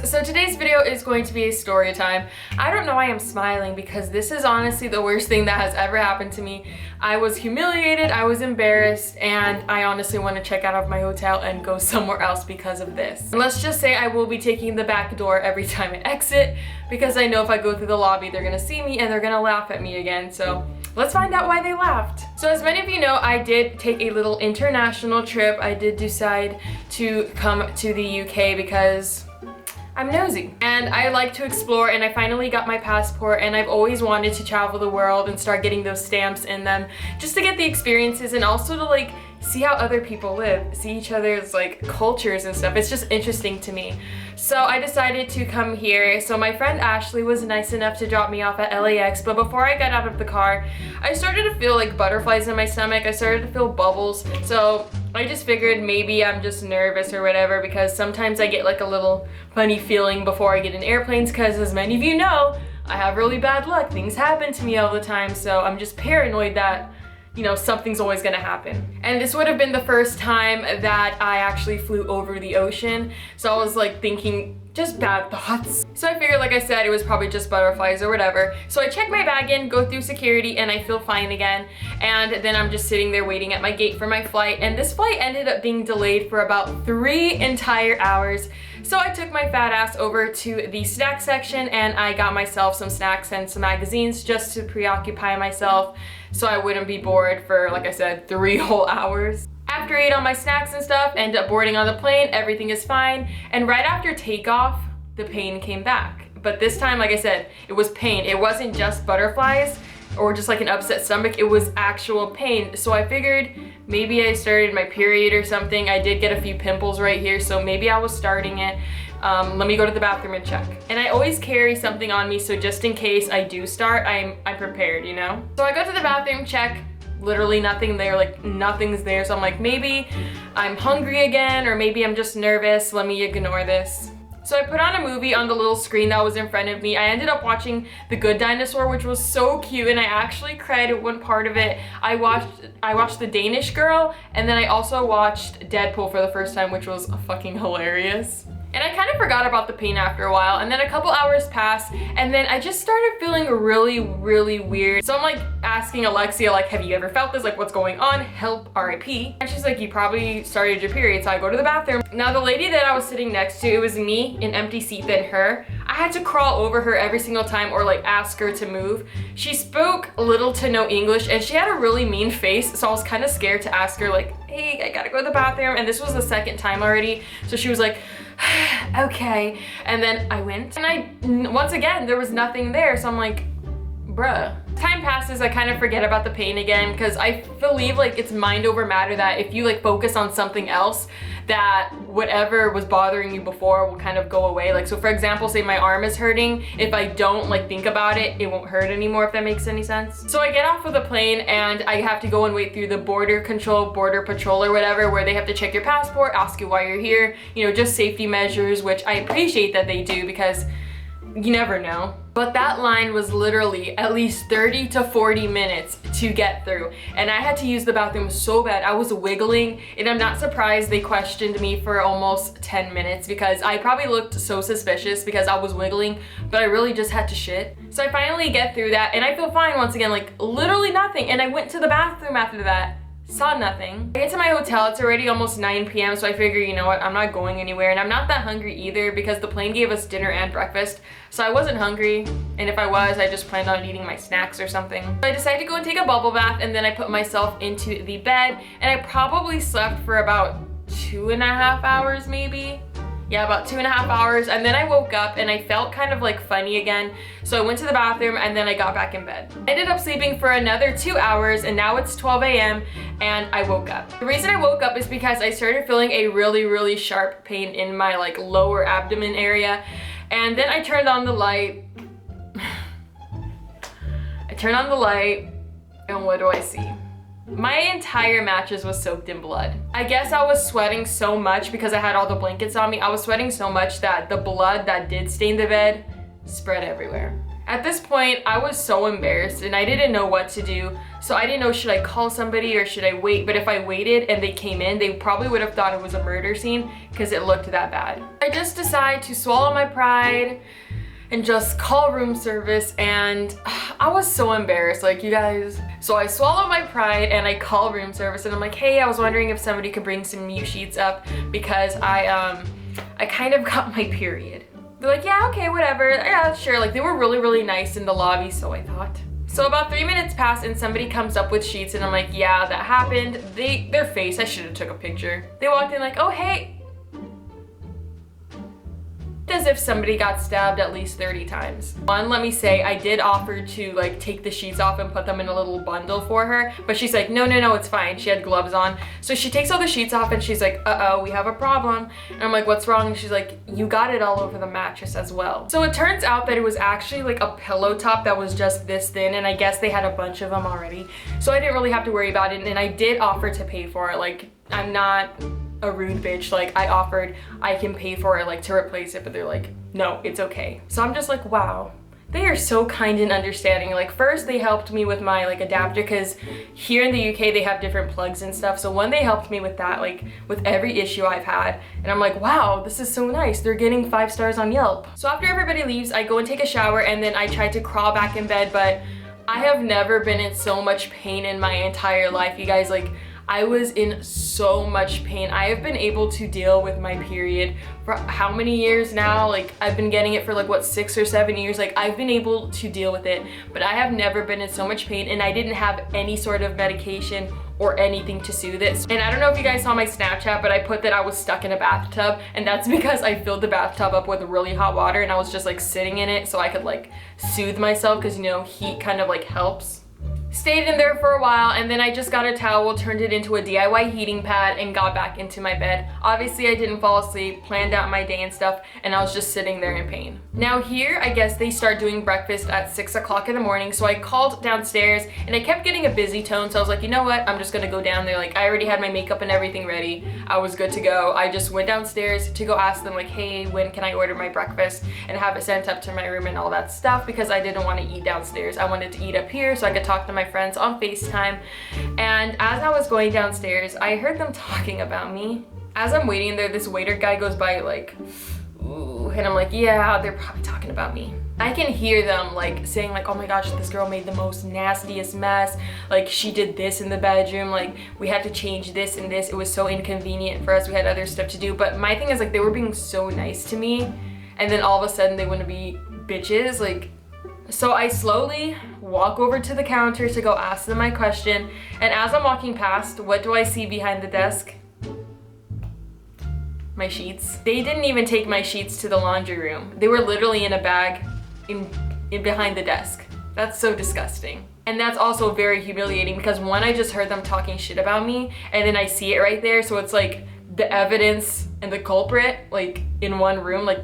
So today's video is going to be a story time. I don't know why I'm smiling because this is honestly the worst thing that has ever happened to me. I was humiliated, I was embarrassed, and I honestly want to check out of my hotel and go somewhere else because of this. And let's just say I will be taking the back door every time I exit because I know if I go through the lobby, they're gonna see me and they're gonna laugh at me again. So let's find out why they laughed. So as many of you know, I did take a little international trip. I did decide to come to the UK because I'm nosy and I like to explore, and I finally got my passport, and I've always wanted to travel the world and start getting those stamps in them just to get the experiences and also to like see how other people live, see each other's like cultures and stuff. It's just interesting to me. So I decided to come here. So my friend Ashley was nice enough to drop me off at LAX, but before I got out of the car, I started to feel like butterflies in my stomach. I started to feel bubbles. So I just figured maybe I'm just nervous or whatever, because sometimes I get like a little funny feeling before I get in airplanes, because as many of you know, I have really bad luck. Things happen to me all the time, so I'm just paranoid that, you know, something's always gonna happen. And this would have been the first time that I actually flew over the ocean, so I was like thinking just bad thoughts. So I figured, like I said, it was probably just butterflies or whatever. So I check my bag in, go through security, and I feel fine again. And then I'm just sitting there waiting at my gate for my flight, and this flight ended up being delayed for about 3 entire hours. So I took my fat ass over to the snack section and I got myself some snacks and some magazines just to preoccupy myself so I wouldn't be bored for, like I said, 3 whole hours. After I ate all my snacks and stuff, ended up boarding on the plane, everything is fine. And right after takeoff, the pain came back. But this time, like I said, it was pain. It wasn't just butterflies or just like an upset stomach, it was actual pain. So I figured maybe I started my period or something. I did get a few pimples right here, so maybe I was starting it. Let me go to the bathroom and check. And I always carry something on me, so just in case I do start, I'm prepared, you know? So I go to the bathroom, check, literally nothing there, like nothing's there. So I'm like, maybe I'm hungry again, or maybe I'm just nervous. Let me ignore this. So I put on a movie on the little screen that was in front of me. I ended up watching The Good Dinosaur, which was so cute, and I actually cried at one part of it. I watched The Danish Girl, and then I also watched Deadpool for the first time, which was fucking hilarious. And I kind of forgot about the pain after a while, and then a couple hours passed, and then I just started feeling really, really weird. So I'm like asking Alexia, like, have you ever felt this? Like, what's going on? Help, RIP. And she's like, you probably started your period. So I go to the bathroom. Now the lady that I was sitting next to, it was me, an empty seat, then her. I had to crawl over her every single time or like ask her to move. She spoke little to no English, and she had a really mean face, so I was kind of scared to ask her like, hey, I gotta go to the bathroom. And this was the second time already. So she was like, okay. And then I went, and once again, there was nothing there. So I'm like, bruh. Time passes, I kind of forget about the pain again, because I believe like it's mind over matter, that if you like focus on something else, that whatever was bothering you before will kind of go away. Like, so for example, say my arm is hurting, if I don't like think about it, it won't hurt anymore, if that makes any sense. So I get off of the plane and I have to go and wait through the border patrol or whatever, where they have to check your passport, ask you why you're here, you know, just safety measures, which I appreciate that they do because you never know. But that line was literally at least 30 to 40 minutes to get through. And I had to use the bathroom so bad. I was wiggling, and I'm not surprised they questioned me for almost 10 minutes because I probably looked so suspicious because I was wiggling, but I really just had to shit. So I finally get through that, and I feel fine once again, like literally nothing. And I went to the bathroom after that. Saw nothing. I get to my hotel, it's already almost 9 p.m. so I figure, you know what, I'm not going anywhere, and I'm not that hungry either because the plane gave us dinner and breakfast, so I wasn't hungry, and if I was, I just planned on eating my snacks or something. So I decided to go and take a bubble bath, and then I put myself into the bed, and I probably slept for about 2.5 hours maybe. Yeah, about 2.5 hours, and then I woke up and I felt kind of like funny again. So I went to the bathroom and then I got back in bed. I ended up sleeping for another 2 hours, and now it's 12 a.m. and I woke up. The reason I woke up is because I started feeling a really, really sharp pain in my like lower abdomen area. And then I turned on the light. I turned on the light, and what do I see? My entire mattress was soaked in blood. I guess I was sweating so much because I had all the blankets on me. I was sweating so much that the blood that did stain the bed spread everywhere. At this point, I was so embarrassed and I didn't know what to do. So I didn't know, should I call somebody or should I wait? But if I waited and they came in, they probably would have thought it was a murder scene because it looked that bad. I just decided to swallow my pride and just call room service, and I was so embarrassed, like, you guys. So I swallow my pride and I call room service and I'm like, hey, I was wondering if somebody could bring some new sheets up because I kind of got my period. They're like, yeah, okay, whatever, yeah, sure. Like, they were really, really nice in the lobby, so I thought. So about 3 minutes pass and somebody comes up with sheets and I'm like, yeah, that happened. Their face, I should have took a picture. They walked in like, oh, hey. As if somebody got stabbed at least 30 times. One, let me say, I did offer to like take the sheets off and put them in a little bundle for her, but she's like, no, it's fine. She had gloves on. So she takes all the sheets off and she's like, uh-oh, we have a problem. And I'm like, what's wrong? And she's like, you got it all over the mattress as well. So it turns out that it was actually like a pillow top that was just this thin, and I guess they had a bunch of them already. So I didn't really have to worry about it, and I did offer to pay for it. Like, I'm not a rude bitch. Like, I offered I can pay for it, like, to replace it, but they're like, no, it's okay. So I'm just like, wow, they are so kind and understanding. Like, first they helped me with my like adapter, because here in the UK they have different plugs and stuff. So when they helped me with that, like with every issue I've had, and I'm like, wow, this is so nice. They're getting 5 stars on Yelp. So after everybody leaves, I go and take a shower, and then I try to crawl back in bed, but I have never been in so much pain in my entire life, you guys. Like, I was in so much pain. I have been able to deal with my period for how many years now? Like, I've been getting it for like, what, 6 or 7 years? Like, I've been able to deal with it, but I have never been in so much pain, and I didn't have any sort of medication or anything to soothe it. And I don't know if you guys saw my Snapchat, but I put that I was stuck in a bathtub, and that's because I filled the bathtub up with really hot water and I was just like sitting in it so I could like soothe myself, because, you know, heat kind of like helps. Stayed in there for a while, and then I just got a towel, turned it into a DIY heating pad, and got back into my bed. Obviously I didn't fall asleep, planned out my day and stuff, and I was just sitting there in pain. Now here, I guess they start doing breakfast at 6 o'clock in the morning, so I called downstairs, and I kept getting a busy tone, so I was like, you know what, I'm just gonna go down there. Like, I already had my makeup and everything ready. I was good to go. I just went downstairs to go ask them like, hey, when can I order my breakfast and have it sent up to my room and all that stuff, because I didn't want to eat downstairs. I wanted to eat up here so I could talk to my friends on FaceTime. And as I was going downstairs, I heard them talking about me. As I'm waiting there, this waiter guy goes by like, ooh, and I'm like, yeah, they're probably talking about me. I can hear them like saying like, oh my gosh, this girl made the most nastiest mess. Like, she did this in the bedroom. Like, we had to change this and this. It was so inconvenient for us. We had other stuff to do. But my thing is, like, they were being so nice to me, and then all of a sudden they want to be bitches. Like, so I slowly walk over to the counter to go ask them my question, and as I'm walking past, what do I see behind the desk? My sheets. They didn't even take my sheets to the laundry room. They were literally in a bag in behind the desk. That's so disgusting. And that's also very humiliating, because one, I just heard them talking shit about me, and then I see it right there, so it's like the evidence and the culprit like in one room. Like,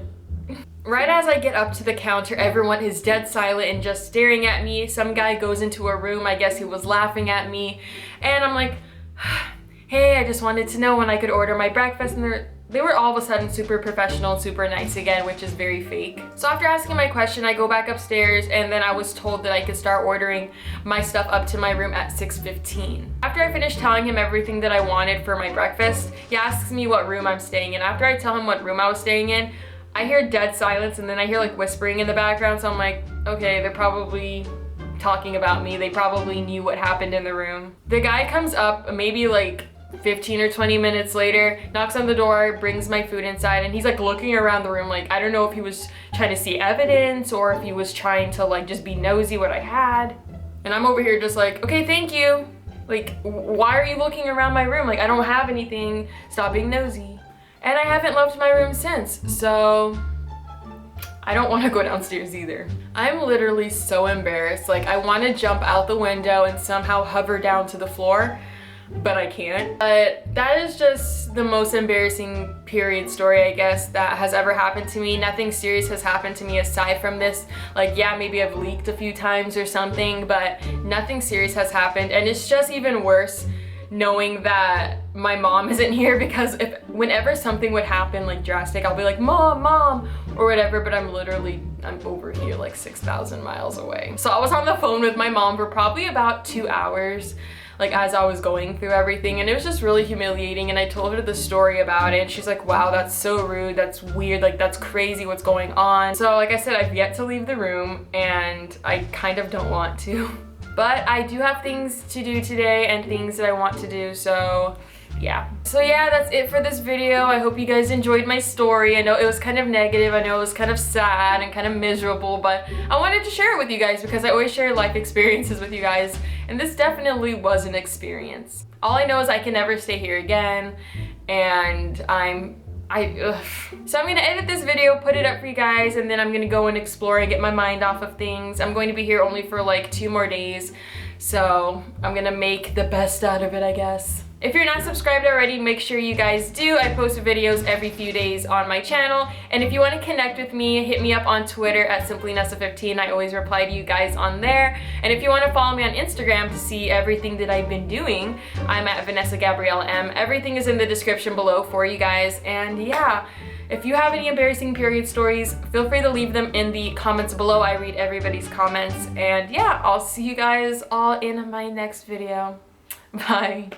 right as I get up to the counter, everyone is dead silent and just staring at me. Some guy goes into a room, I guess he was laughing at me, and I'm like, hey, I just wanted to know when I could order my breakfast, and they were all of a sudden super professional and super nice again, which is very fake. So after asking my question, I go back upstairs, and then I was told that I could start ordering my stuff up to my room at 6:15. After I finished telling him everything that I wanted for my breakfast, he asks me what room I'm staying in. After I tell him what room I was staying in, I hear dead silence, and then I hear like whispering in the background, so I'm like, okay, they're probably talking about me. They probably knew what happened in the room. The guy comes up maybe like 15 or 20 minutes later, knocks on the door, brings my food inside, and he's like looking around the room. Like, I don't know if he was trying to see evidence or if he was trying to like just be nosy what I had. And I'm over here just like, okay, thank you. Like, why are you looking around my room? Like, I don't have anything. Stop being nosy. And I haven't left my room since, so I don't want to go downstairs either. I'm literally so embarrassed. Like, I want to jump out the window and somehow hover down to the floor, but I can't. But that is just the most embarrassing period story, I guess, that has ever happened to me. Nothing serious has happened to me aside from this. Like, yeah, maybe I've leaked a few times or something, but nothing serious has happened. And it's just even worse knowing that my mom isn't here, because whenever something would happen like drastic, I'll be like, mom, or whatever, but I'm over here like 6,000 miles away. So I was on the phone with my mom for probably about 2 hours, like as I was going through everything, and it was just really humiliating. And I told her the story about it, and she's like, wow, that's so rude, that's weird, like that's crazy what's going on. So like I said, I've yet to leave the room, and I kind of don't want to. But I do have things to do today and things that I want to do, so yeah. So yeah, that's it for this video. I hope you guys enjoyed my story. I know it was kind of negative, I know it was kind of sad and kind of miserable, but I wanted to share it with you guys because I always share life experiences with you guys, and this definitely was an experience. All I know is I can never stay here again, and so I'm gonna edit this video, put it up for you guys, and then I'm gonna go and explore and get my mind off of things. I'm going to be here only for like 2 more days, so I'm gonna make the best out of it, I guess. If you're not subscribed already, make sure you guys do. I post videos every few days on my channel. And if you want to connect with me, hit me up on Twitter at simplynessa15. I always reply to you guys on there. And if you want to follow me on Instagram to see everything that I've been doing, I'm at Vanessa Gabriella M. Everything is in the description below for you guys. And yeah, if you have any embarrassing period stories, feel free to leave them in the comments below. I read everybody's comments. And yeah, I'll see you guys all in my next video. Bye.